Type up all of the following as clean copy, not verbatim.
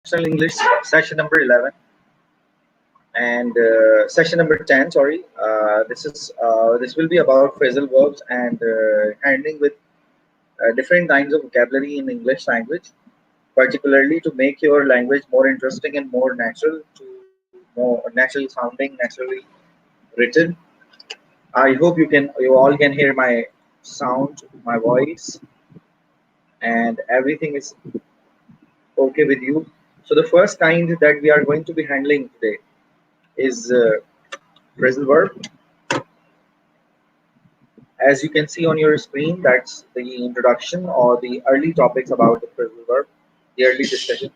English session number 11 and session number 10. Sorry, this will be about phrasal verbs and handling with different kinds of vocabulary in English language, particularly to make your language more interesting and more natural, to more naturally sounding, naturally written. I hope you all can hear my sound, my voice, and everything is okay with you. So the first kind that we are going to be handling today is phrasal verb. As you can see on your screen, that's the introduction or the early topics about the phrasal verb, the early discussion.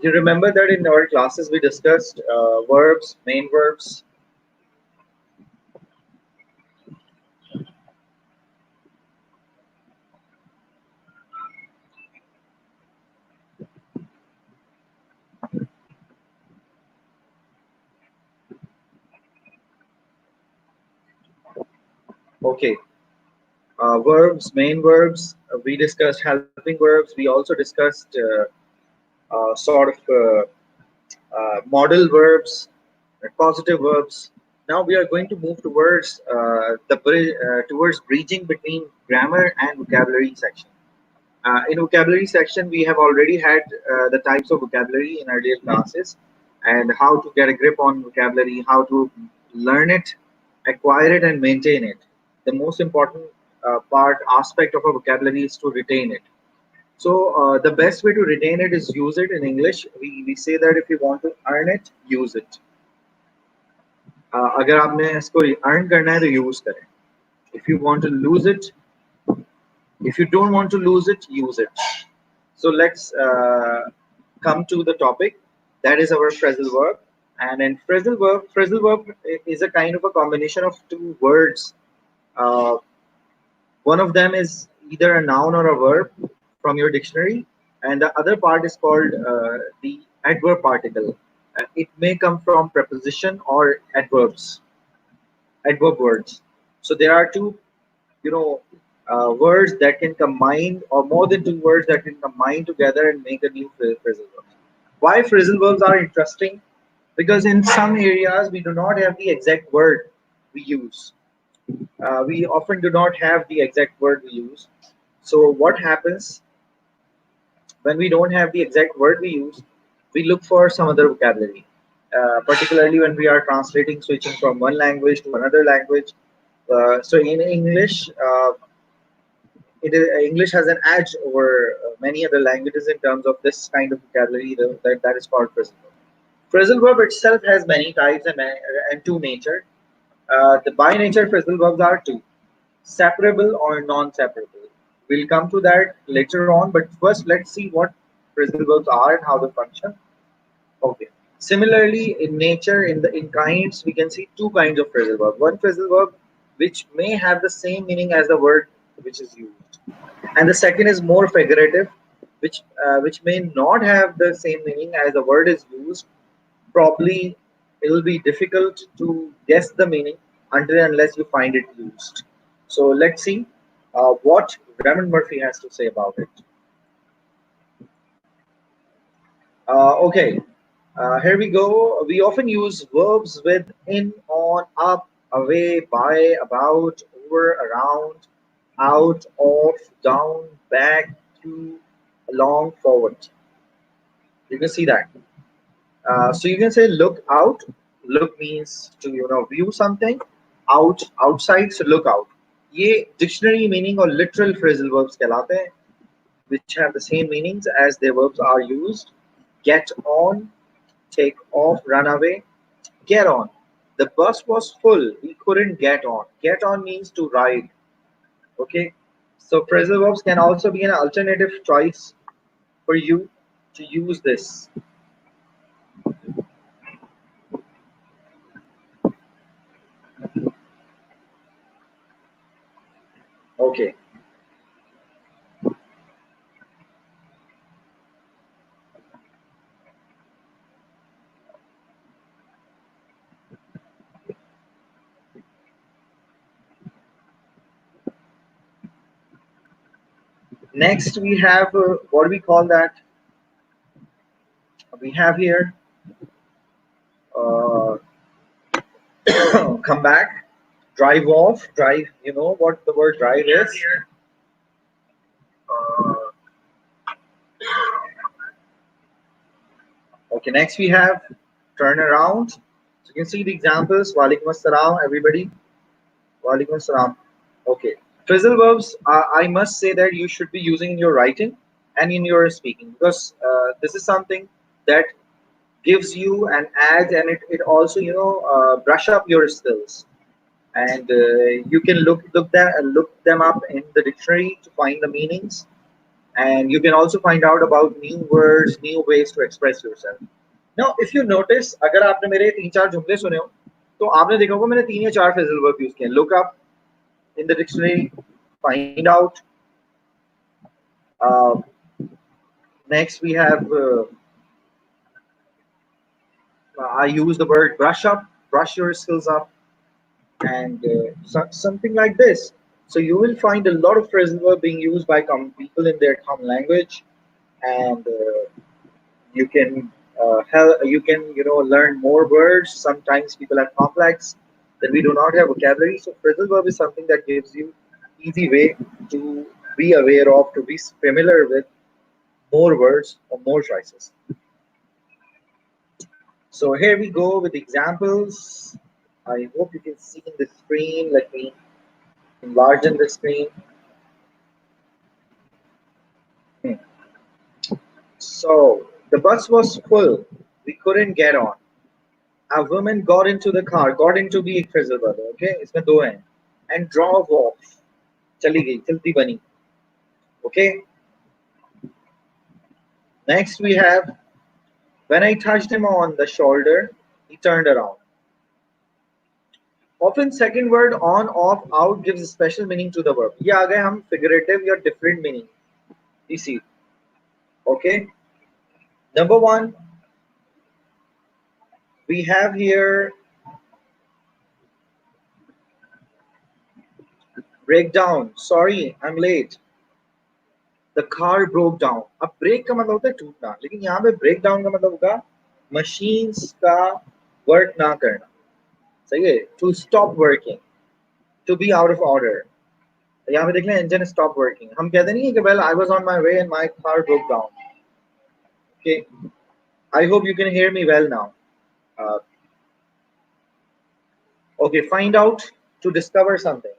You remember that in our classes we discussed verbs, main verbs. Okay, verbs, main verbs. We discussed helping verbs. We also discussed model verbs, positive verbs. Now we are going to move towards towards bridging between grammar and vocabulary section. In vocabulary section, we have already had the types of vocabulary in earlier classes and how to get a grip on vocabulary, how to learn it, acquire it, and maintain it. The most important aspect of a vocabulary is to retain it. So the best way to retain it is use it in English. We say that if you want to earn it, use it. अगर आपने इसको earn करना है तो use करें. If you want to lose it, if you don't want to lose it, use it. So let's come to the topic. That is our phrasal verb. And in phrasal verb is a kind of a combination of two words. Uh, One of them is either a noun or a verb from your dictionary, and the other part is called the adverb particle. It may come from preposition or adverb words. So there are two, you know, words that can combine, or more than two words that can combine together and make a new phrasal verb. Why phrasal verbs are interesting? Because in some areas we do not have the exact word we use. We often do not have the exact word we use. So what happens when we don't have the exact word we use? We look for some other vocabulary, particularly when we are translating, switching from one language to another language. So in English, English has an edge over many other languages in terms of this kind of vocabulary that is called phrasal verb. Phrasal verb itself has many types and two nature. The by nature phrasal verbs are two: separable or non-separable. We'll come to that later on, but first let's see what phrasal verbs are and how they function. Okay. Similarly, in nature, in kinds, we can see two kinds of phrasal verb. One phrasal verb which may have the same meaning as the word which is used, and the second is more figurative, which may not have the same meaning as the word is used. Probably it will be difficult to guess the meaning until and unless you find it used. So let's see what Raymond Murphy has to say about it. Okay, here we go. We often use verbs with in, on, up, away, by, about, over, around, out, off, down, back, through, along, forward. You can see that. So you can say look out. Look means to view something. Out, outside. So look out. ये dictionary meaning or literal phrasal verbs कहलाते हैं, which have the same meanings as their verbs are used. Get on, take off, run away. Get on. The bus was full. We couldn't get on. Get on means to ride. Okay. So phrasal verbs can also be an alternative choice for you to use this. Okay. Next, we have what do we call that? We have here uh, come back, drive off, drive. You know what the word drive is? Okay, next we have turn around. So you can see the examples. Walaikum assalam, everybody. Walaikum assalam. Okay. Phrasal verbs, I must say that you should be using in your writing and in your speaking because this is something that gives you an ad and it also, brush up your skills. And you can look them up in the dictionary to find the meanings. And you can also find out about new words, new ways to express yourself. Now, if you notice, अगर आपने मेरे तीन चार जुमले सुने हो, तो आपने देखा होगा मैंने तीन या चार phrasal verb use किए हैं. Look up in the dictionary, find out. Uh, Next, we have I use the word brush up, brush your skills up, and something like this. So you will find a lot of phrasal verb being used by common people in their common language, and you can you can learn more words. Sometimes people are complex that we do not have vocabulary. So phrasal verb is something that gives you easy way to be aware of, to be familiar with more words or more choices. So here we go with examples. I hope you can see the screen. Let me enlarge the screen. Hmm. So the bus was full. We couldn't get on. A woman got into the car. Got into भी एक phrasal verb है. Okay, इसमें दो हैं. And drove off. चली गई, चलती बनी. Okay. Next we have when I touched him on the shoulder, he turned around. Often second word on, off, out gives a special meaning to the verb. ये आ गए हम figurative या different meaning. इसी. Okay. Number one, we have here breakdown. Sorry, I'm late. The car broke down. अब break का मतलब होता है टूटना, लेकिन यहाँ पे break down का मतलब होगा machines का work ना करना. सही है? To stop working, to be out of order. यहाँ पे देख लें engine stop working. हम कहते नहीं है कि well I was on my way and my car broke down. Okay. I hope you can hear me well now. Uh, okay, find out to discover something.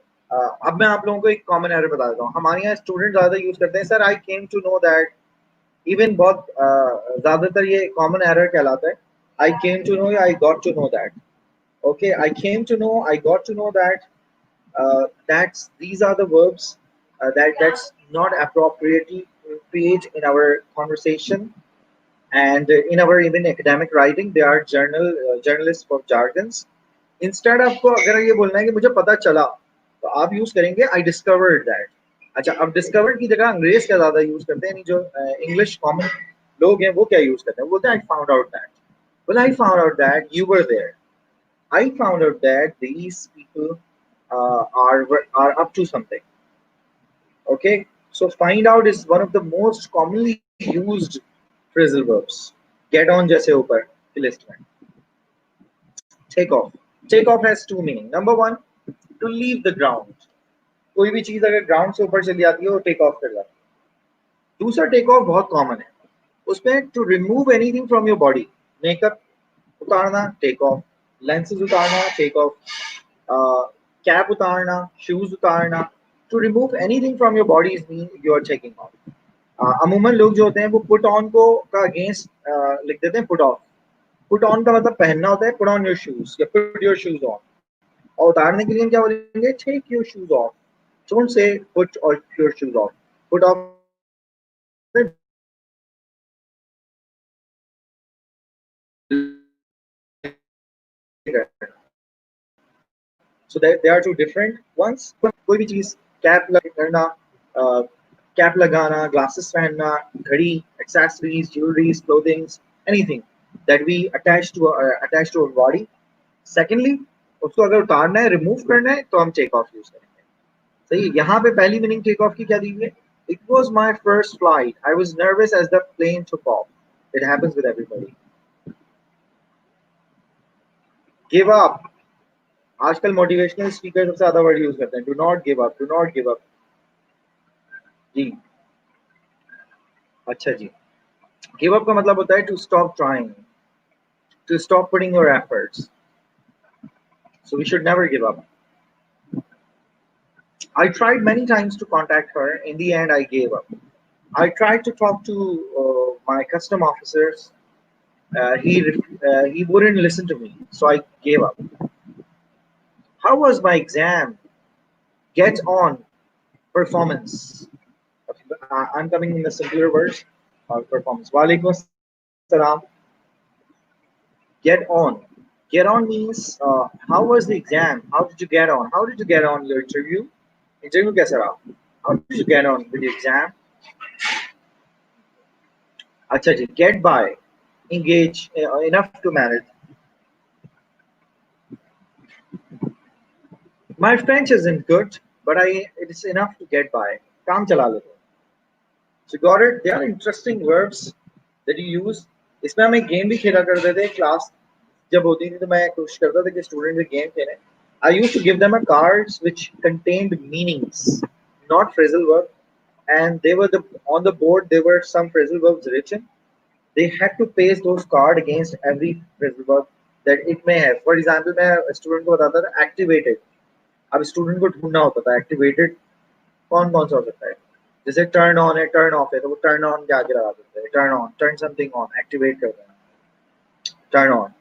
अब मैं आप लोगों को एक कॉमन एरर बता देता हूँ. हमारे यहाँ स्टूडेंट ज़्यादा यूज करते हैं sir I came to know that. Even बहुत ज़्यादातर ये कॉमन एरर कहलाता है. आई केम टू नो या I got to know that. Okay, I came to know, I got to know that these are the verbs that's not appropriate in our conversation and in our even academic writing. They are journalists for jargons. Instead आपको अगर ये बोलना है कि मुझे पता चला तो आप यूज करेंगे आई डिस्कवर्ड दैट. अच्छा, अब डिस्कवर्ड की जगह अंग्रेज क्या ज्यादा यूज करते हैं, जो इंग्लिश कॉमन लोग हैं वो क्या यूज करते हैं, बोलते हैं I found out that. Well I found out that you were there. I found out that these people are up to something. Okay, so find out is one of the most commonly used phrasal verbs. Get on जैसे ऊपर की list में. Take off. Take off has two meaning. Number one, to leave the ground. कोई भी चीज अगर ground से ऊपर चली जाती है वो टेक ऑफ कर जाती है. दूसरा टेक ऑफ बहुत कॉमन है. उसमें to remove anything from your body. Makeup उतारना टेक ऑफ, लेंसेज उतारना टेक ऑफ, कैप उतारना, शूज उतारना. To remove anything from your body is mean you are taking off. अमूमन लोग जो होते हैं वो पुट ऑन को का अगेंस्ट लिख देते हैं पुट ऑफ. पुट ऑन का मतलब पहनना होता है, पुट ऑन योर शूज या पुट योर शूज ऑन. और उतारने के लिए हम क्या बोलेंगे, take your shoes off. Don't say put और your shoes off. Put off so they are two different ones. कोई भी चीज कैप करना, कैप लगाना, glasses पहनना, घड़ी, accessories, jewelries, clothing, anything that we attach to our body. Secondly, उसको अगर उतारना है, रिमूव करना है तो हम टेक ऑफ यूज करेंगे. सही. यहाँ पे पहली मीनिंग टेक ऑफ की क्या दी है? It was my first flight. I was nervous as the plane took off. It happens with everybody. Give up. आजकल मोटिवेशनल स्पीकर सबसे ज्यादा वर्ड यूज करते हैं. Do not give up, do not give up. जी. अच्छा जी. Give up का मतलब होता है to stop trying, to stop putting your efforts. So we should never give up. I tried many times to contact her. In the end, I gave up. I tried to talk to my custom officers. He wouldn't listen to me, so I gave up. How was my exam? Get on. Performance. I'm coming in the simpler words. Performance. Walaikum assalam. Get on. Get on means how was the exam? How did you get on? How did you get on your interview? Interview कैसा रहा? How did you get on with the exam? अच्छा जी. Get by. Engage. Enough to manage. My French isn't good, but it's enough to get by. काम चला लेते हैं. So got it? They are interesting verbs that you use. इसमें हम एक game भी खेला करते थे क्लास जब होती थी, तो मैं कोशिश करता था कि स्टूडेंट से गेम खेलें. I used to give them a cards which contained meanings, not phrasal verb, and they were the on the board. There were some phrasal verbs written. They had to paste those cards against every phrasal verb that it may have. For example, मैं student को बताता था activated. अब student को ढूंढना होता था activated कौन कौन सा हो सकता है. जैसे टर्न ऑन है, टर्न ऑफ है, तो वो टर्न ऑन के आगे लगा देते हैं. Turn on, turn something on, activate कर देना. Turn on.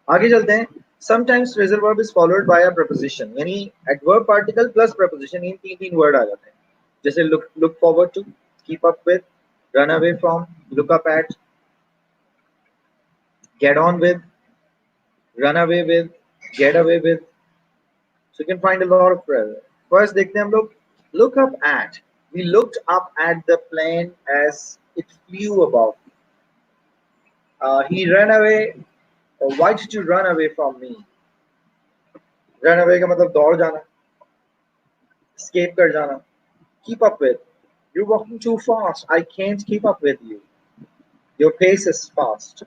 आगे चलते हैं. Sometimes phrasal verb is followed by a preposition, यानी एडवर्ब पार्टिकल प्लस प्रपोजिशन. इन तीन तीन वर्ड आ जाते हैं. जैसे look forward to, keep up with, run away from, look up at, get on with, run away with, get away with. So you can find a lot of phrases. First देखते हैं हम लोग. Look up at. We looked up at the plane as it flew above. He ran away. Why did you run away from me? Run away का मतलब दौड़ जाना, escape कर जाना. Keep up with. You're walking too fast. I can't keep up with you. Your pace is fast,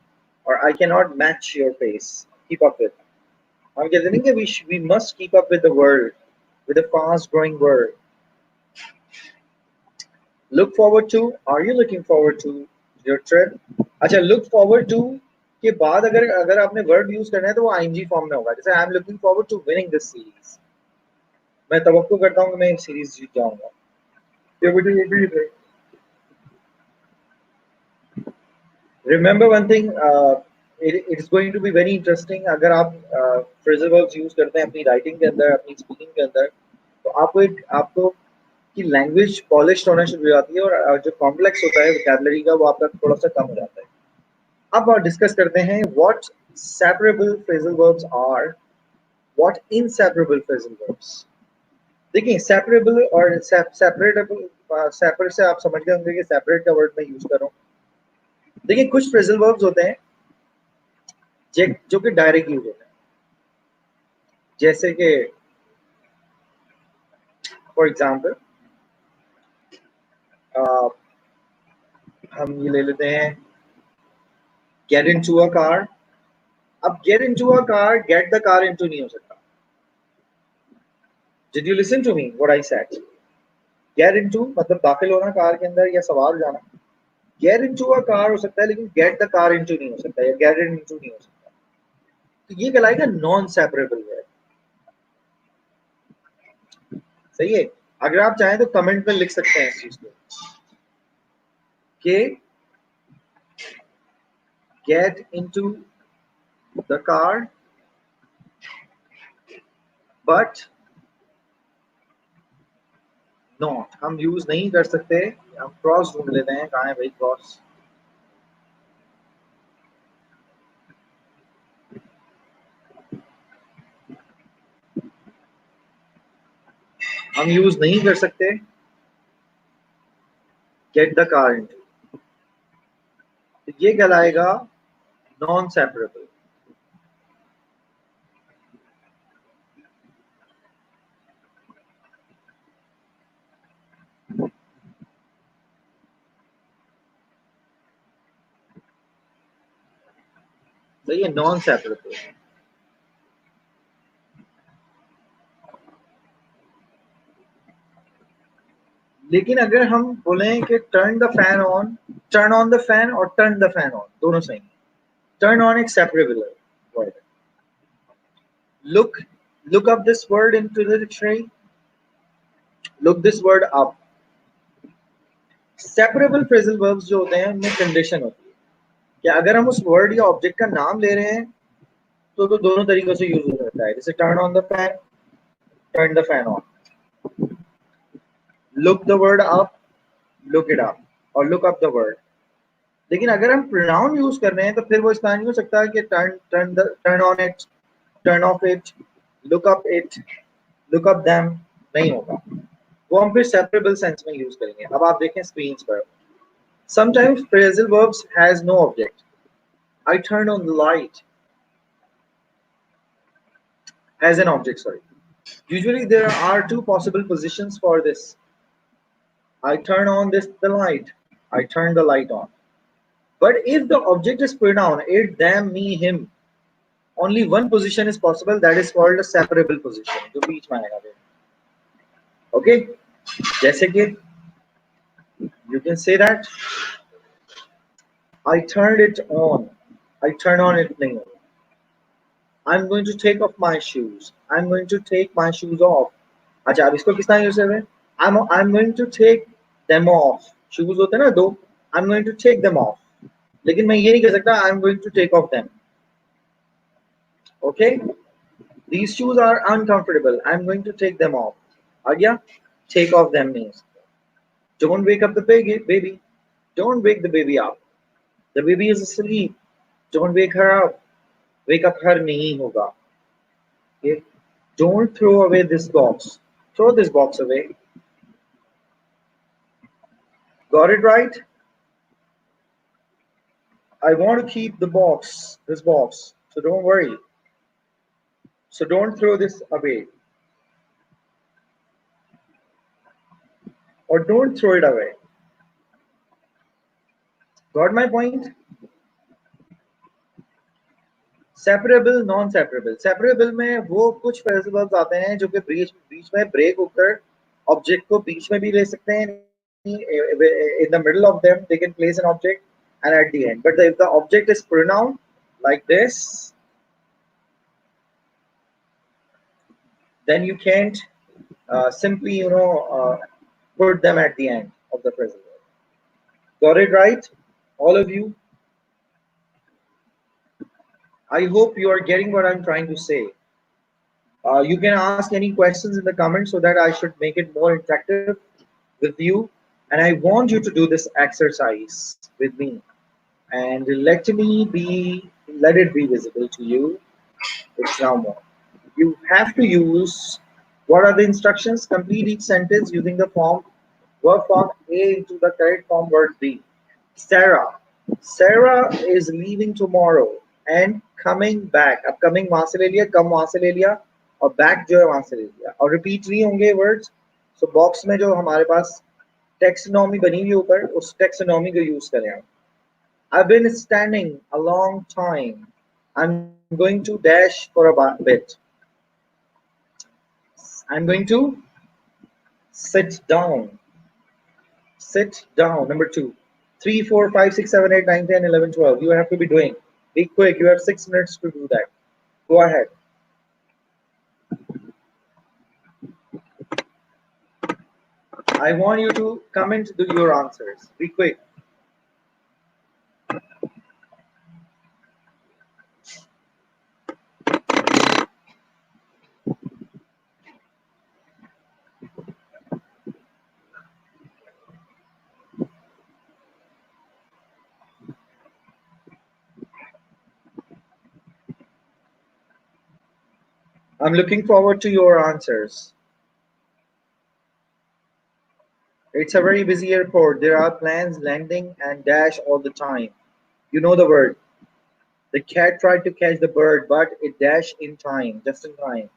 or I cannot match your pace. Keep up with. हम कहते हैं कि we must keep up with the world, with the fast growing world. Look forward to. Are you looking forward to your trip? अच्छा, look forward to के बाद अगर अगर आपने वर्ब यूज करना है तो वो आईएनजी फॉर्म में होगा. जैसे I am looking forward to winning this series. मैं तवक्को करता हूँ कि मैं सीरीज जीत जाऊंगा. ये मुझे ये भी है. Remember one thing, it's going to be very interesting. अगर आप phrasal verbs यूज करते हैं अपनी राइटिंग के अंदर, अपनी स्पीकिंग के अंदर, तो आपको की लैंग्वेज पॉलिश होना शुरू हो जाती है, और जो कॉम्प्लेक्स होता है वोकैबुलरी का वो आपका थोड़ा सा कम हो जाता है. अब और डिस्कस करते हैं what separable phrasal verbs are, what inseparable phrasal verbs. देखिए सेपरेबल और सेपरेटेबल, सेपरेट से आप समझ गए होंगे कि सेपरेट का वर्ड मैं यूज कर रहा हूँ. देखिए कुछ फ्रेजल वर्ब्स होते हैं जो कि डायरेक्ट यूज होते हैं. जैसे कि फॉर एग्जांपल हम ये ले लेते हैं गेट इनटू अ कार. अब get into a car, get the car into नहीं हो सकता. Did you listen to me what I said? Get into मतलब दाखिल होना कार के अंदर या सवार हो जाना. गेट इनटू अ कार हो सकता है, लेकिन गेट द कार इनटू नहीं हो सकता, या गेट इट इनटू नहीं हो सकता. तो ये कहलाएगा नॉन सेपरेबल वर्ड. सही है. अगर आप चाहें तो कमेंट में लिख सकते हैं इस चीज को कि get into the car but not. हम यूज नहीं कर सकते. हम क्रॉस ढूंढ लेते हैं. कहाँ है भाई क्रॉस? हम यूज नहीं कर सकते गेट द कार इनटू. तो ये कहलाएगा नॉन सेपरेबल. तो ये नॉन सेपरेबल। लेकिन अगर हम बोलें कि टर्न ऑन द फैन और टर्न द फैन ऑन दोनों सही है। टर्न ऑन एक सेपरेबल वर्ड है। Look look up this word into the dictionary. Look this word up. Separable phrasal verbs जो होते हैं उनमें कंडीशन होती है कि अगर हम उस वर्ड या ऑब्जेक्ट का नाम ले रहे हैं तो दोनों तरीकों से यूज हो सकता है, जैसे turn on the fan, turn the fan on. Look the word up, look it up, और लुक अप द वर्ड। लेकिन अगर हम प्रोनाउन यूज कर रहे हैं तो फिर वो इस तरह नहीं हो सकता कि turn on it, turn off it, look up them, नहीं होगा। वो हम फिर सेपरेबल सेंस में यूज करेंगे। अब आप देखें स्क्रीन पर, sometimes phrasal verbs has no object. I turned on the light as an object, sorry. Usually there are two possible positions for this. I turn on the light. I turn the light on. But if the object is pronoun, it, them, me, him, only one position is possible, that is called a separable position. जो बीच में आएगा वो. Okay? जैसे कि you can say that I turned it on. I turn on it नहीं होगा. I'm going to take off my shoes. I'm going to take my shoes off. अच्छा अब इसको किस तरह यूज करें? I'm going to take them off. Shoes होते हैं ना दो. I'm going to take them off. लेकिन मैं ये नहीं कह सकता I'm going to take off them. Okay? These shoes are uncomfortable. I'm going to take them off. आ गया? Take off them means don't wake up the baby. Don't wake the baby up. The baby is asleep. Don't wake her up. Wake up her नहीं होगा. Okay? Don't throw away this box. Throw this box away. Got it right? I want to keep this box. So don't worry. So don't throw this away. Or don't throw it away. Got my point? Separable non separable. Separable में वो कुछ phrasal verbs आते हैं जो कि बीच बीच में break होकर object को बीच में भी ले सकते हैं। In the middle of them they can place an object and at the end. But if the object is pronoun like this, then you can't simply put them at the end of the phrasal verb. Got it right, all of you? I hope you are getting what I'm trying to say. You can ask any questions in the comments so that I should make it more interactive with you. And I want you to do this exercise with me. And let it be visible to you. It's now more. You have to use, what are the instructions? Complete each sentence using the verb form A into the correct form word B. Sarah is leaving tomorrow and coming back. अब coming वहां से ले लिया, come वहां से ले लिया, और back जो है वहां से ले लिया, और repeat नहीं होंगे words. So box में जो हमारे पास taxonomy बनी हुई ऊपर, उस taxonomy को use करें हम. I've been standing a long time. I'm going to dash for a bit. I'm going to sit down. Sit down. Number 2. 3, 4, 5, 6, 7, 8, 9, 10, 11, 12. You have to be doing. Be quick. You have 6 minutes to do that. Go ahead. I want you to comment your answers. Be quick. I'm looking forward to your answers. It's a very busy airport. There are planes landing and dash all the time. You know the word. The cat tried to catch the bird, but it dashed in time, just in time.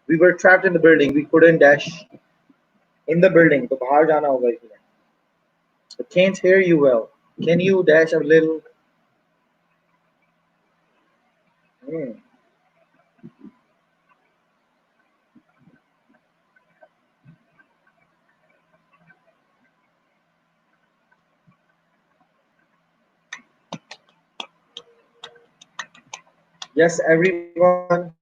We were trapped in the building. We couldn't dash in the building. तो बाहर जाना होगा इसमें. I can't hear you well. Can you dash a little? Mm. Yes, everyone.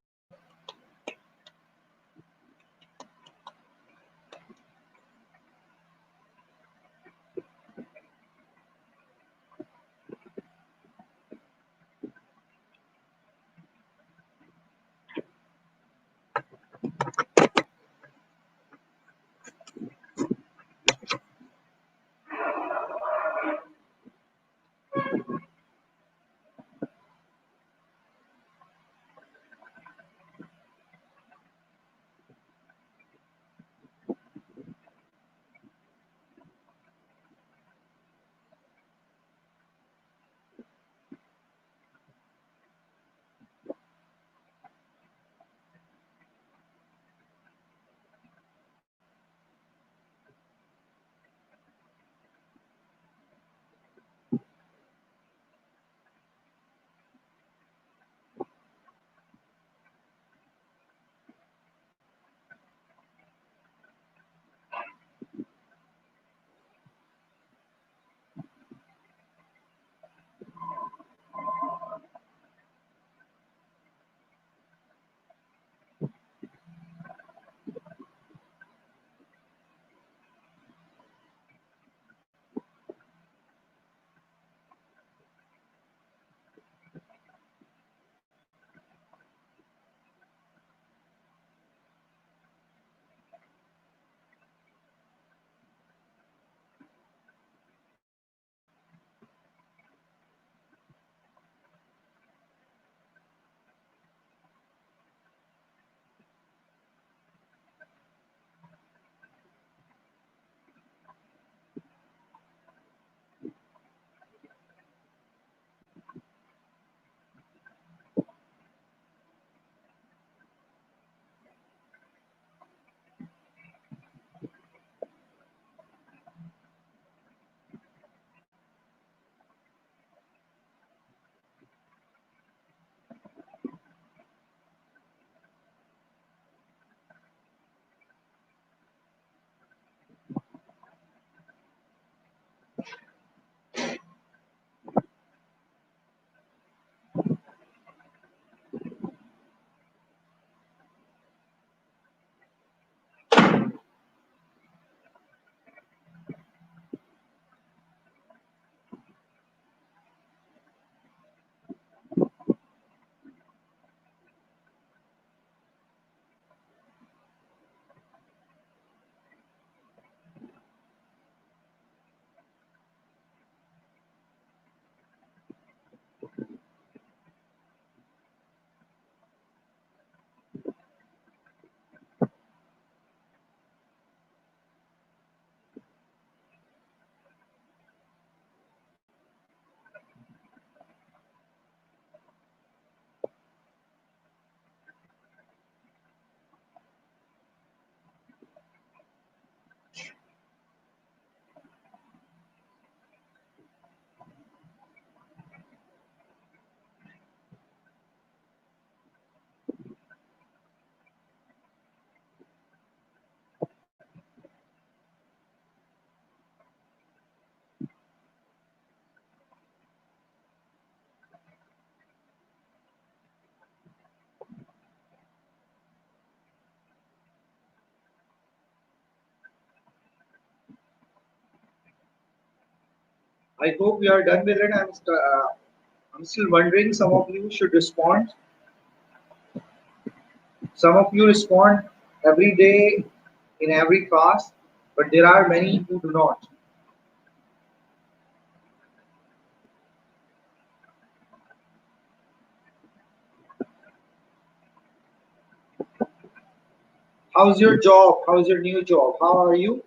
I hope we are done with it. I'm still wondering. Some of you should respond. Some of you respond every day in every class, but there are many who do not. How's your job? How's your new job? How are you?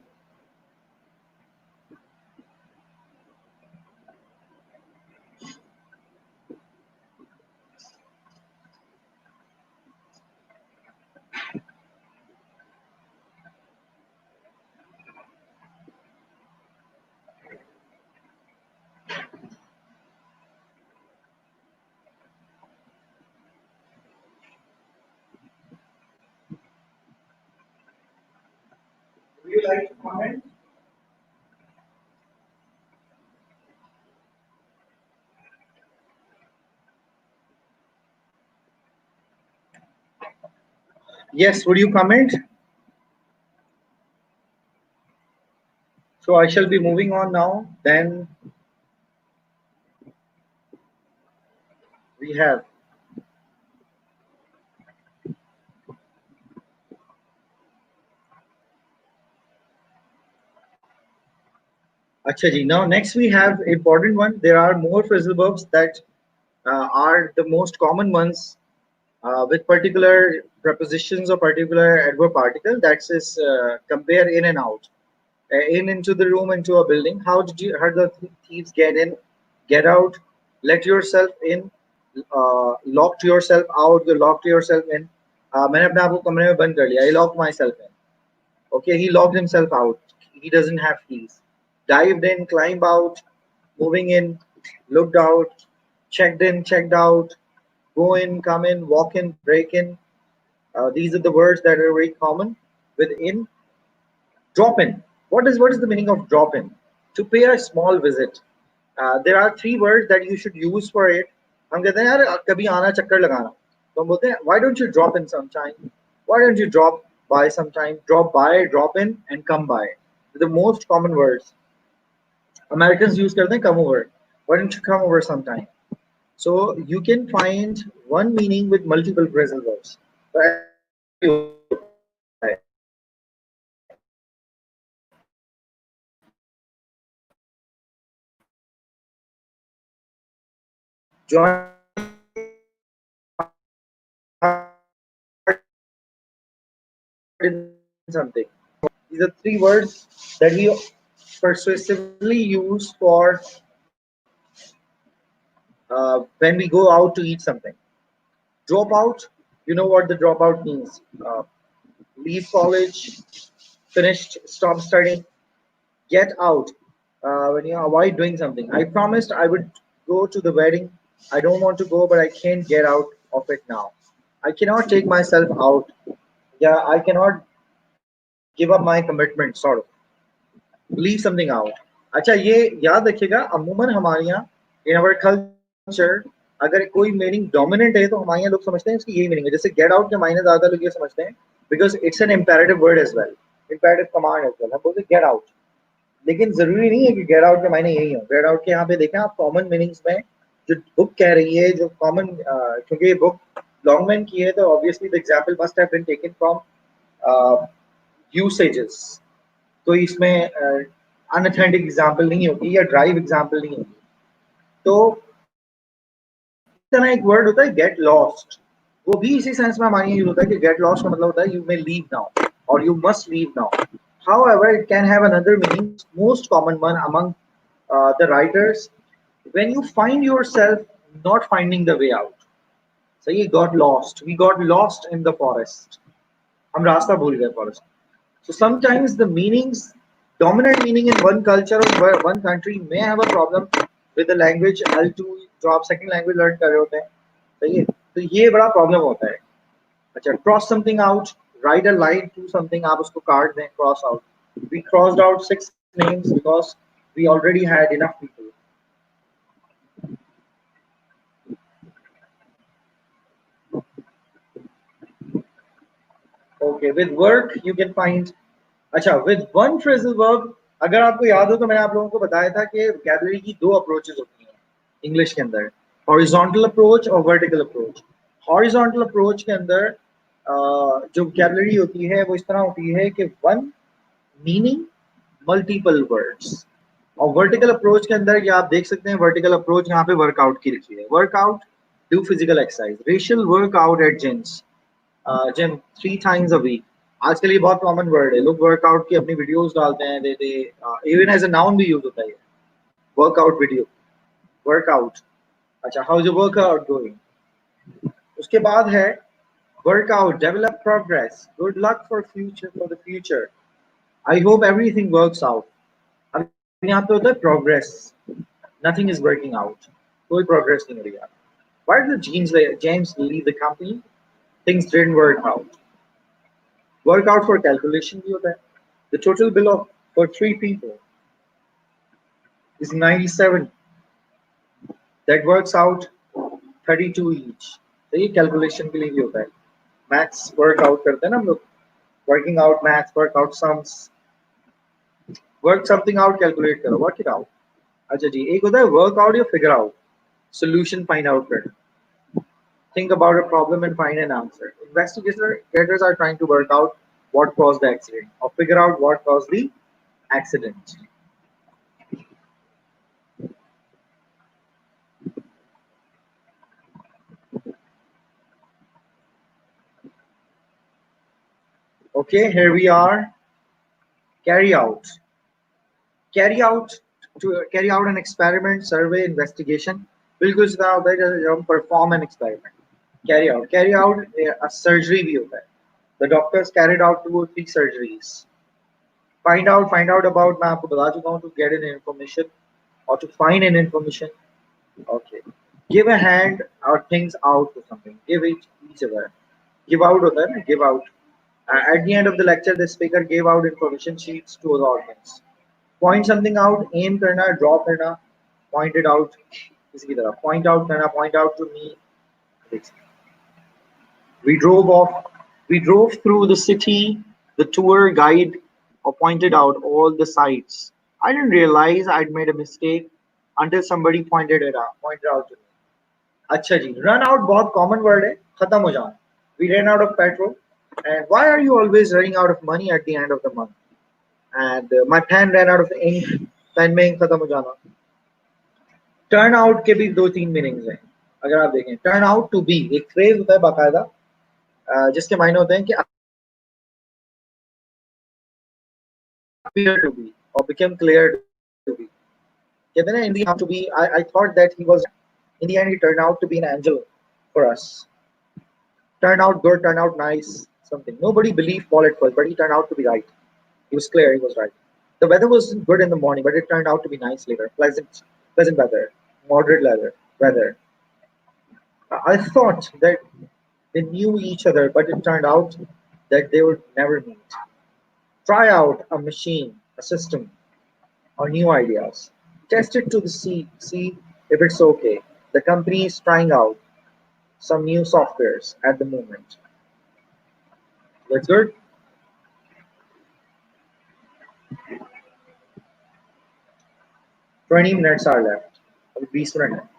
Yes, would you comment? So I shall be moving on now. Then we have. Acha ji. Now next we have important one. There are more phrasal verbs that are the most common ones with particular prepositions or particular adverb particle. That is compare in and out. In into the room, into a building. How the thieves get in, get out, let yourself in, locked yourself out, you locked yourself in. मैंने अपने आप को कमरे में बंद कर लिया. I locked myself in. Okay, he locked himself out. He doesn't have keys. Dived in, climbed out, moving in, looked out, checked in, checked out, go in, come in, walk in, break in. These are the words that are very common within. Drop in. What is the meaning of drop in? To pay a small visit. There are three words that you should use for it. हम कहते हैं यार कभी आना चक्कर लगाना. तो हम बोलते हैं why don't you drop in sometime? Why don't you drop by sometime? Drop by, drop in, and come by. The most common words. Americans use करते हैं come over. Why don't you come over sometime? So you can find one meaning with multiple phrasal verbs. So ऐसा भी होता है. In something. These are three words that we persuasively use for when we go out to eat something. Drop out, you know what the dropout means. Leave college, finished, stop studying, get out when you avoid doing something. I promised I would go to the wedding. I don't want to go, but I can't get out of it now. I cannot take myself out. Yeah, I cannot give up my commitment, sort of. Leave something out. अच्छा ये याद रखिएगा अमूमन हमारे यहाँ इन our culture अगर कोई meaning dominant है तो हमारे यहाँ लोग समझते हैं इसकी यही मीनिंग है जैसे गेट आउट के मायने ज़्यादा लोग ये समझते हैं because it's an imperative word as well imperative command as well हम बोलते हैं गेट आउट लेकिन जरूरी नहीं है कि गेट आउट के मायने यही हो गेट आउट के यहाँ पे देखें आप कॉमन मीनिंग्स में जो बुक कह रही है जो कॉमन क्योंकि ये बुक लॉन्गमैन की है तो obviously the example must have been taken from usages तो इसमें अनऑथेंटिक एग्जाम्पल नहीं होगी या ड्राइव एग्जाम्पल नहीं होगी तो इसी तरह एक वर्ड होता है गेट लॉस्ट वो भी इसी सेंस में हमारे यूज होता है कि गेट लॉस्ट का मतलब होता है यू मे लीव नाउ और you must leave now however it can have another meaning most common one among the writers when you find yourself not finding the way out so you got lost we got lost in the forest हम रास्ता भूल गए forest so sometimes the meanings, dominant meaning in one culture or one country may have a problem with the language L2 जो आप second language learn कर रहे होते हैं सही है तो ये बड़ा problem होता है अच्छा cross something out write a line to something आप उसको काट दें cross out we crossed out 6 names because we already had enough people okay with work you can find अच्छा विद वन फ्रेजल वर्ब अगर आपको याद हो तो मैंने आप लोगों को बताया था कि वोकैबुलरी की दो अप्रोचेस होती हैं इंग्लिश के अंदर हॉरिजॉन्टल अप्रोच और वर्टिकल अप्रोच हॉरिजॉन्टल अप्रोच के अंदर जो वोकैबुलरी होती है वो इस तरह होती है कि वन मीनिंग मल्टीपल वर्ड्स और वर्टिकल अप्रोच के अंदर ये आप देख सकते हैं वर्टिकल अप्रोच यहाँ पे वर्कआउट की लिखी है workout do physical exercise racial workout at gyms gym 3 times a week आजकल ये बहुत कॉमन वर्ड है लोग वर्कआउट की अपनी वीडियोस डालते हैं they even as a noun भी यूज होता है वर्कआउट वीडियो वर्कआउट अच्छा how is your workout going उसके बाद है workout develop progress good luck for the future I hope everything works out अब यहाँ पे होता है progress nothing is working out कोई प्रोग्रेस नहीं हो रही है why did James leave the company things didn't work out workout for calculation भी होता है The total bill of for three people is 97. That works out 32 each. तो ये कैलकुलेशन के लिए भी होता है. मैथ्स वर्कआउट करते हैं ना हम लोग. Working out maths workout sums. Work something out calculate करो. Work it out. अच्छा जी, एक होता है वर्कआउट या figure out. Solution find out करना. Think about a problem and find an answer. Investigators are trying to work out what caused the accident or figure out what caused the accident. Okay, here we are. Carry out. Carry out to carry out an experiment, survey, investigation. बिल्कुल सीधा होता है जैसे जब हम perform an experiment. Carry out a surgery भी होता है. The doctors carried out 2 or 3 surgeries. Find out about मैं आपको बता चुका हूँ to get an information or to find an information. Okay. Give a hand or things out to something. Give each other. Give out होता है ना. Give out. At the end of the lecture, the speaker gave out information sheets to the audience. Point something out, aim करना, draw करना, point it out. किसी की तरह point out करना, point out to me. We drove off. We drove through the city. The tour guide pointed out all the sights. I didn't realize I'd made a mistake until somebody pointed out to me. अच्छा जी, run out बहुत common word है. खत्म हो जाना. We ran out of petrol. And why are you always running out of money at the end of the month? And my pen ran out of ink. Pen में ink खत्म हो जाना. Turn out के भी दो तीन meanings हैं. अगर आप देखें, टर्न आउट टू बी एक फ्रेज होता है बाकायदा, जिसके मायने होते हैं कि appear to be or become clear to be. कहते हैं ना, in the end to be. I thought that he was. In the end, he turned out to be an angel for us. Turned out good, turned out nice, something. Nobody believed Paul at first, but he turned out to be right. He was clear, he was right. The weather was good in the morning, but it turned out to be nice later. Pleasant weather, moderate weather. I thought that they knew each other, but it turned out that they would never meet. Try out a machine, a system, or new ideas. Test it to see if it's okay. The company is trying out some new softwares at the moment. That's good. 20 minutes are left. अभी 20 minute है.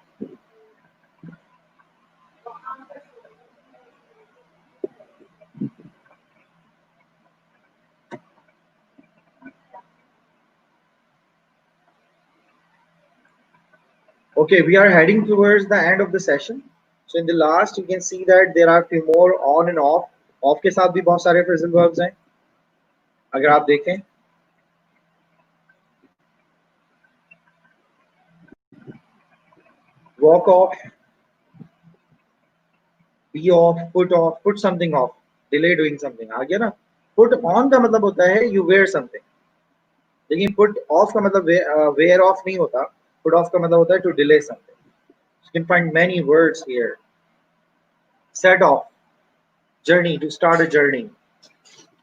Okay, we are heading towards the end of the session. So in the last, you can see that there are a few more on and off. Off के साथ भी बहुत सारे phrasal verbs हैं. अगर आप देखें, walk off, be off, put something off, delay doing something. आ गया ना? Put on का मतलब होता है you wear something. लेकिन put off का मतलब wear off नहीं होता. Put off का मतलब होता है to delay something. You can find many words here. Set off, journey, to start a journey.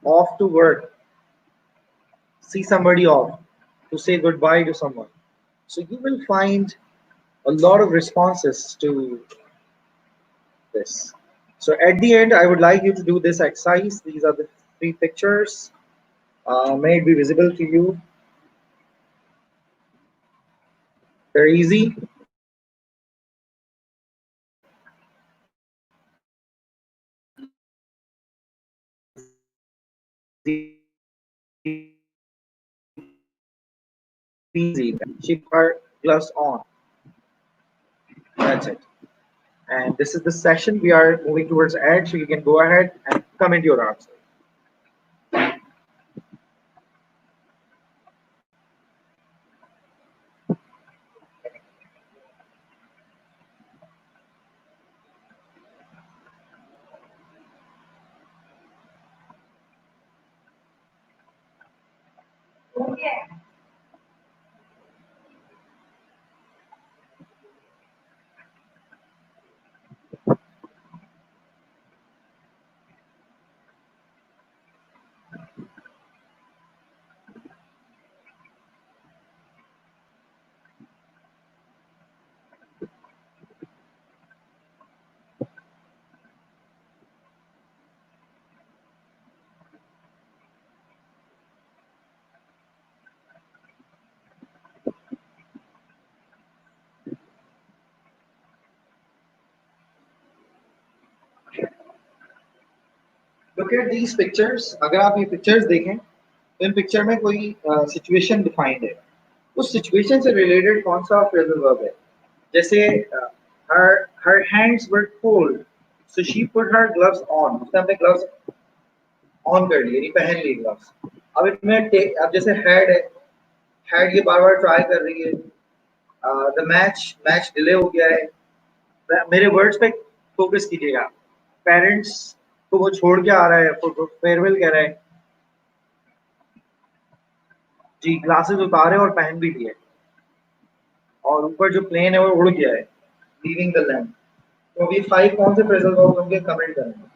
Off to work, see somebody off, to say goodbye to someone. So you will find a lot of responses to this. So at the end, I would like you to do this exercise. These are the 3 pictures. May it be visible to you. They're easy. Easy. Keep our gloves on. That's it. And this is the session. We are moving towards the end, so you can go ahead and comment your answer. Look at these pictures, अगर आप ये pictures देखें तो इन picture में कोई situation defined है, उस situation से रिलेटेड कौन सा फ्रेजल वर्ब है। जैसे her her hands were cold, so she put her gloves on, उसने अपने ग्लव्स ऑन कर लिए, यानी पहन लिए ग्लव्स। अब इसमें अब जैसे हेड है, हेड ये बार बार ट्राई कर रही है, द मैच मैच डिले हो गया है। मेरे वर्ड्स पे फोकस कीजिएगा। पेरेंट्स को वो छोड़ के आ रहा है, फेयरवेल कह रहा है, जी ग्लासेस उतारे और पहन भी लिए, और ऊपर जो प्लेन है वो उड़ गया है, लीविंग द लैंड। तो अभी 5 कौन से फ्रेजल वर्ब होंगे, कमेंट करेंगे।